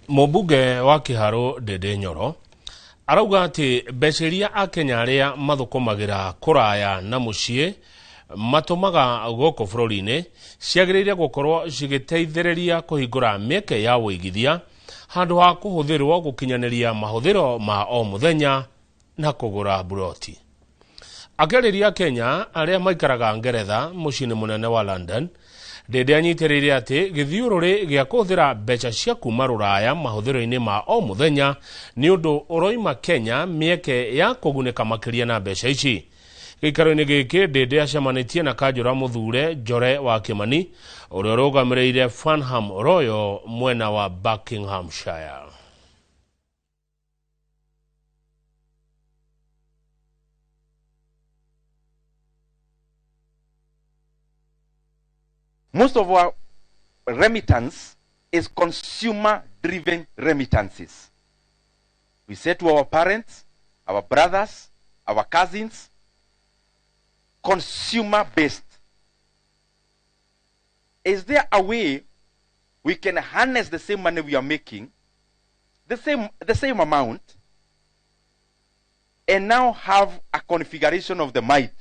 Mũmbunge wa Kiharu Ndĩndĩ Nyoro arauga ati mbeca Akenya aria mathukumagira kuraya na muciĩ matumaga goko bũrũri-inĩ ciagĩrĩire gukorwo cigĩteithĩrĩria kũhingũra mĩeke ya wĩigithia handũ ha kũhũthĩrwo gũkinyanĩria mahũthĩro ma o mũthenya na kũgũra buroti. Akĩarĩria Akenya aria maikaraga Ngeretha mũciĩ-inĩ mũnene wa London, Ndĩndĩ anyitĩrĩire atĩ gĩthiũrũrĩ gĩa kũhũthĩra mbeca cia kuma rũraya mahũthĩro-inĩ ma o mũthenya nĩ ũndũ ũroima Kenya mĩeke ya kũgunĩka makĩria na mbeca ici. Gĩikaro-inĩ gĩkĩ Ndĩndĩ acemanĩtie na kanjũra mũthure Njore wa Kĩmani ũrĩa ũrũgamĩrĩire Farnham Royal mwena wa Buckinghamshire. Most of our remittance is consumer-driven remittances. We say to our parents, our brothers, our cousins, consumer-based. Is there a way we can harness the same money we are making, the same amount, and now have a configuration of the might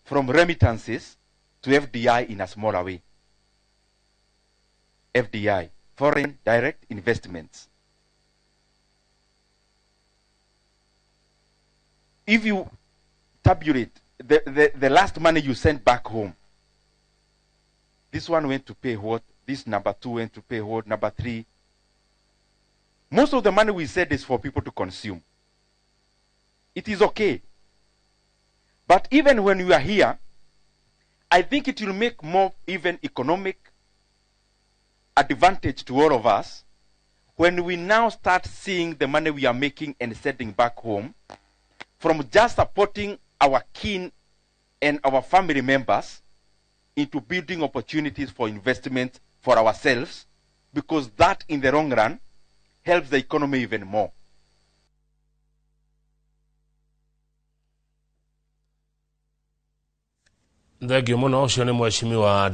from remittances to FDI in a smaller way? FDI, foreign direct investments. If you tabulate the last money you sent back home, this one went to pay what, this number 2 went to pay what, number 3. Most of the money we said is for people to consume. It is okay. But even when we are here, I think it will make more even economic advantage to all of us when we now start seeing the money we are making and sending back home from just supporting our kin and our family members into building opportunities for investment for ourselves, because that in the long run helps the economy even more. Thengio mũno, ũcio nĩ mheshimiwa